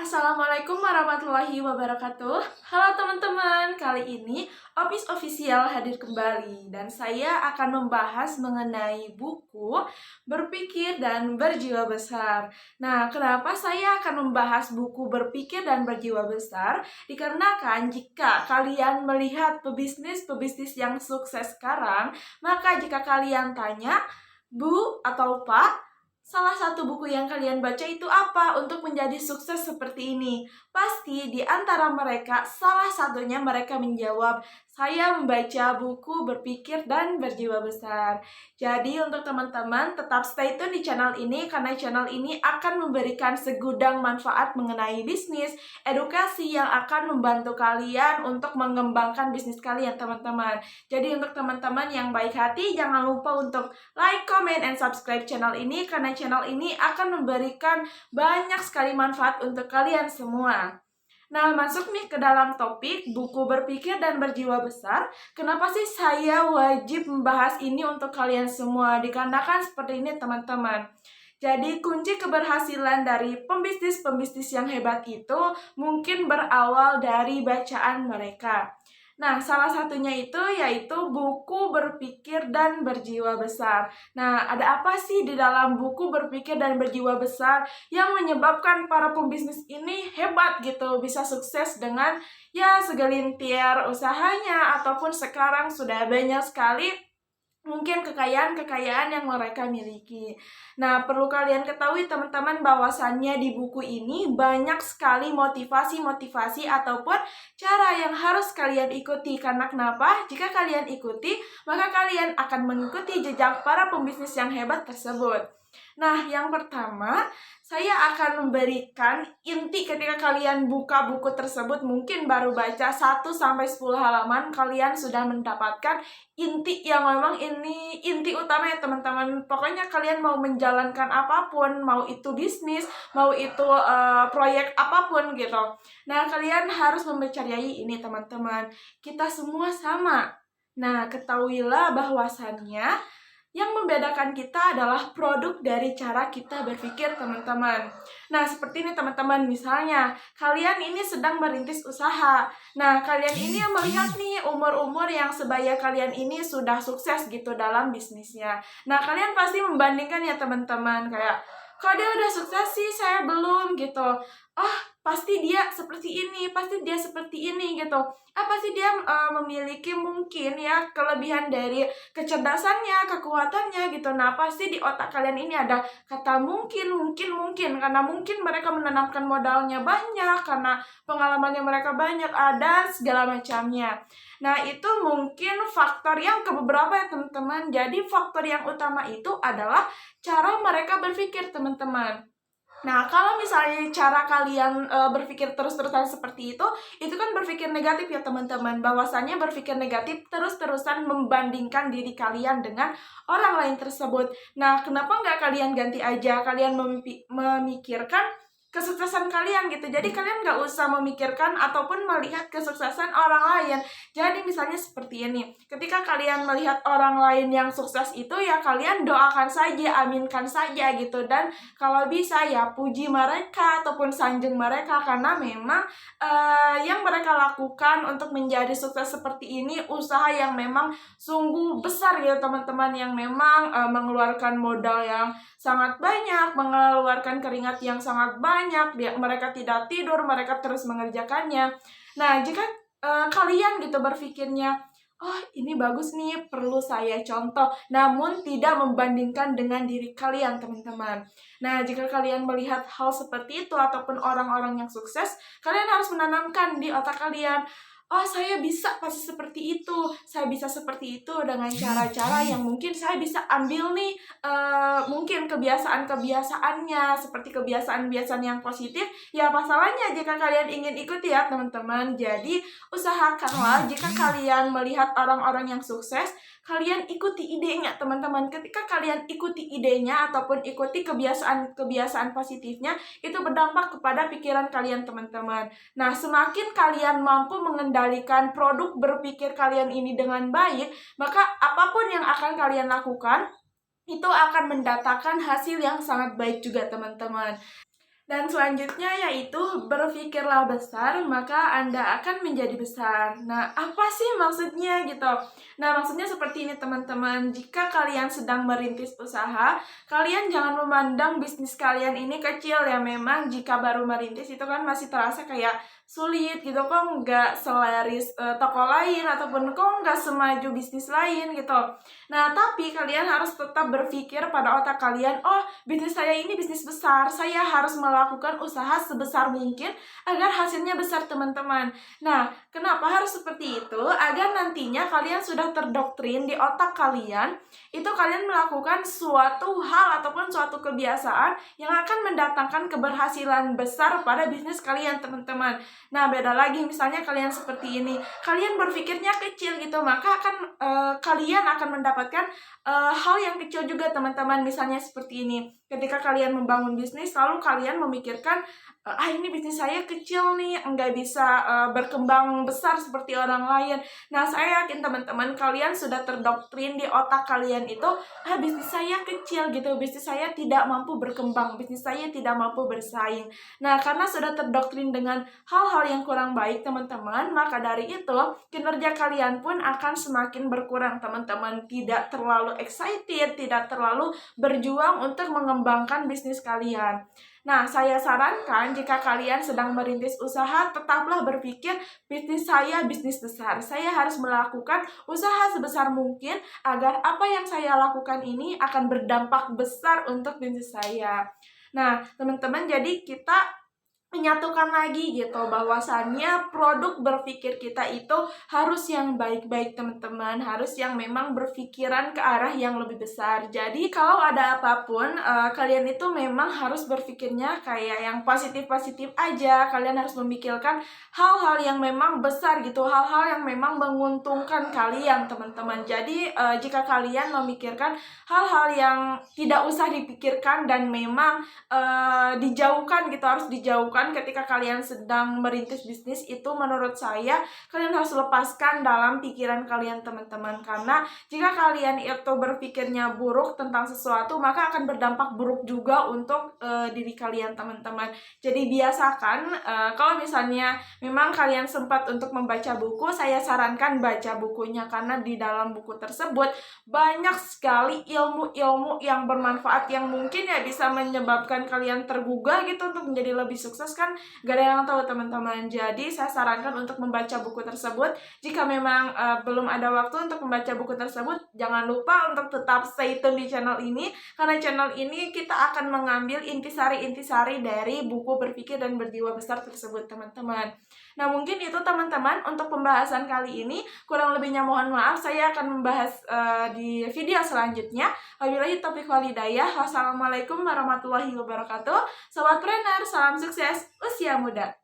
Assalamualaikum warahmatullahi wabarakatuh. Halo teman-teman, kali ini Opis Official hadir kembali dan saya akan membahas mengenai buku Berpikir dan Berjiwa Besar. Nah, kenapa saya akan membahas buku Berpikir dan Berjiwa Besar? Dikarenakan jika kalian melihat pebisnis yang sukses sekarang, maka jika kalian tanya, Bu atau Pak, salah satu buku yang kalian baca itu apa untuk menjadi sukses seperti ini? Pasti di antara mereka, salah satunya mereka menjawab, saya membaca buku Berpikir dan Berjiwa Besar. Jadi untuk teman-teman, tetap stay tune di channel ini karena channel ini akan memberikan segudang manfaat mengenai bisnis, edukasi yang akan membantu kalian untuk mengembangkan bisnis kalian, teman-teman. Jadi untuk teman-teman yang baik hati, jangan lupa untuk like, comment, and subscribe channel ini karena channel ini akan memberikan banyak sekali manfaat untuk kalian semua. Nah, masuk nih ke dalam topik buku Berpikir dan Berjiwa Besar. Kenapa sih saya wajib membahas ini untuk kalian semua? Dikarenakan seperti ini, teman-teman. Jadi kunci keberhasilan dari pembisnis yang hebat itu mungkin berawal dari bacaan mereka. Nah, salah satunya itu yaitu buku Berpikir dan Berjiwa Besar. Nah, ada apa sih di dalam buku Berpikir dan Berjiwa Besar yang menyebabkan para pembisnis ini hebat gitu, bisa sukses dengan ya segelintir usahanya ataupun sekarang sudah banyak sekali mungkin kekayaan yang mereka miliki. Nah, perlu kalian ketahui teman-teman bahwasannya di buku ini banyak sekali motivasi ataupun cara yang harus kalian ikuti. Karena kenapa? Jika kalian ikuti, maka kalian akan mengikuti jejak para pembisnis yang hebat tersebut. Nah, yang pertama, saya akan memberikan inti ketika kalian buka buku tersebut, mungkin baru baca 1-10 halaman, kalian sudah mendapatkan inti yang memang ini inti utama ya teman-teman. Pokoknya kalian mau menjalankan apapun, mau itu bisnis, mau itu proyek apapun gitu. Nah, kalian harus mempercayai ini teman-teman. Kita semua sama. Nah, ketahuilah bahwasannya yang membedakan kita adalah produk dari cara kita berpikir, teman-teman. Nah, seperti ini teman-teman, misalnya kalian ini sedang merintis usaha. Nah, kalian ini yang melihat nih umur-umur yang sebaya kalian ini sudah sukses gitu dalam bisnisnya. Nah, kalian pasti membandingkan ya teman-teman, kayak kok dia udah sukses sih, saya belum gitu. Oh, pasti dia seperti ini, pasti dia seperti ini gitu. Apa sih dia memiliki mungkin ya kelebihan dari kecerdasannya, kekuatannya gitu. Nah, pasti di otak kalian ini ada kata mungkin karena mungkin mereka menanamkan modalnya banyak, karena pengalamannya mereka banyak, ada segala macamnya. Nah, itu mungkin faktor yang kebeberapa ya teman-teman. Jadi faktor yang utama itu adalah cara mereka berpikir, teman-teman. Nah, kalau misalnya cara kalian berpikir terus-terusan seperti itu kan berpikir negatif ya teman-teman. Bahwasannya berpikir negatif terus-terusan membandingkan diri kalian dengan orang lain tersebut. Nah, kenapa nggak kalian ganti aja? Kalian memikirkan kesuksesan kalian gitu. Jadi kalian nggak usah memikirkan ataupun melihat kesuksesan orang lain. Jadi misalnya seperti ini, ketika kalian melihat orang lain yang sukses itu ya kalian doakan saja, aminkan saja gitu. Dan kalau bisa ya puji mereka ataupun sanjung mereka, karena memang yang mereka lakukan untuk menjadi sukses seperti ini usaha yang memang sungguh besar gitu teman-teman, yang memang mengeluarkan modal yang sangat banyak, mengeluarkan keringat yang sangat banyak, mereka tidak tidur, mereka terus mengerjakannya. Nah, jika kalian gitu berpikirnya, oh ini bagus nih, perlu saya contoh, namun tidak membandingkan dengan diri kalian teman-teman. Nah, jika kalian melihat hal seperti itu ataupun orang-orang yang sukses, kalian harus menanamkan di otak kalian, oh saya bisa pasti seperti itu, saya bisa seperti itu dengan cara-cara yang mungkin saya bisa ambil nih, mungkin kebiasaan-kebiasaannya, seperti kebiasaan-kebiasaan yang positif, ya apa salahnya jika kalian ingin ikuti ya teman-teman. Jadi usahakanlah jika kalian melihat orang-orang yang sukses, kalian ikuti idenya teman-teman. Ketika kalian ikuti idenya ataupun ikuti kebiasaan positifnya, itu berdampak kepada pikiran kalian teman-teman. Nah, semakin kalian mampu mengendalikan produk berpikir kalian ini dengan baik, maka apapun yang akan kalian lakukan itu akan mendatangkan hasil yang sangat baik juga teman-teman. Dan selanjutnya yaitu berpikirlah besar, maka Anda akan menjadi besar. Nah, apa sih maksudnya gitu? Nah, maksudnya seperti ini teman-teman. Jika kalian sedang merintis usaha, kalian jangan memandang bisnis kalian ini kecil ya. Memang jika baru merintis itu kan masih terasa kayak sulit gitu, kok nggak selaris toko lain, ataupun kok nggak semaju bisnis lain gitu. Nah, tapi kalian harus tetap berpikir pada otak kalian, oh bisnis saya ini bisnis besar, saya harus melakukan usaha sebesar mungkin agar hasilnya besar teman-teman. Nah, kenapa harus seperti itu? Agar nantinya kalian sudah terdoktrin di otak kalian, itu kalian melakukan suatu hal ataupun suatu kebiasaan yang akan mendatangkan keberhasilan besar pada bisnis kalian teman-teman. Nah, beda lagi misalnya kalian seperti ini, kalian berpikirnya kecil gitu, maka kalian akan mendapatkan hal yang kecil juga teman-teman. Misalnya seperti ini, ketika kalian membangun bisnis, lalu kalian memikirkan, ini bisnis saya kecil nih, nggak bisa berkembang besar seperti orang lain. Nah, saya yakin teman-teman kalian sudah terdoktrin di otak kalian itu, bisnis saya kecil gitu, bisnis saya tidak mampu berkembang, bisnis saya tidak mampu bersaing. Nah, karena sudah terdoktrin dengan hal-hal yang kurang baik teman-teman, maka dari itu kinerja kalian pun akan semakin berkurang teman-teman. Tidak terlalu excited, tidak terlalu berjuang untuk mengembangkan bisnis kalian. Nah, saya sarankan jika kalian sedang merintis usaha, tetaplah berpikir bisnis saya bisnis besar. Saya harus melakukan usaha sebesar mungkin agar apa yang saya lakukan ini akan berdampak besar untuk bisnis saya. Nah, teman-teman, jadi kita menyatukan lagi gitu bahwasannya produk berpikir kita itu harus yang baik-baik teman-teman, harus yang memang berpikiran ke arah yang lebih besar. Jadi kalau ada apapun kalian itu memang harus berpikirnya kayak yang positif-positif aja. Kalian harus memikirkan hal-hal yang memang besar gitu, hal-hal yang memang menguntungkan kalian teman-teman. Jadi jika kalian memikirkan hal-hal yang tidak usah dipikirkan dan memang dijauhkan gitu, harus dijauhkan ketika kalian sedang merintis bisnis, itu menurut saya kalian harus lepaskan dalam pikiran kalian teman-teman. Karena jika kalian itu berpikirnya buruk tentang sesuatu, maka akan berdampak buruk juga untuk diri kalian teman-teman. Jadi biasakan kalau misalnya memang kalian sempat untuk membaca buku, saya sarankan baca bukunya, karena di dalam buku tersebut banyak sekali ilmu-ilmu yang bermanfaat yang mungkin ya bisa menyebabkan kalian tergugah gitu untuk menjadi lebih sukses. Kan gak ada yang tahu teman-teman. Jadi saya sarankan untuk membaca buku tersebut. Jika memang belum ada waktu untuk membaca buku tersebut, jangan lupa untuk tetap stay tune di channel ini, karena channel ini kita akan mengambil intisari-intisari dari buku Berpikir dan Berjiwa Besar tersebut teman-teman. Nah, mungkin itu teman-teman untuk pembahasan kali ini. Kurang lebihnya mohon maaf, saya akan membahas di video selanjutnya. Wabillahi taufiq wal hidayah. Wassalamualaikum warahmatullahi wabarakatuh. Sobat Trainer, salam sukses usia muda.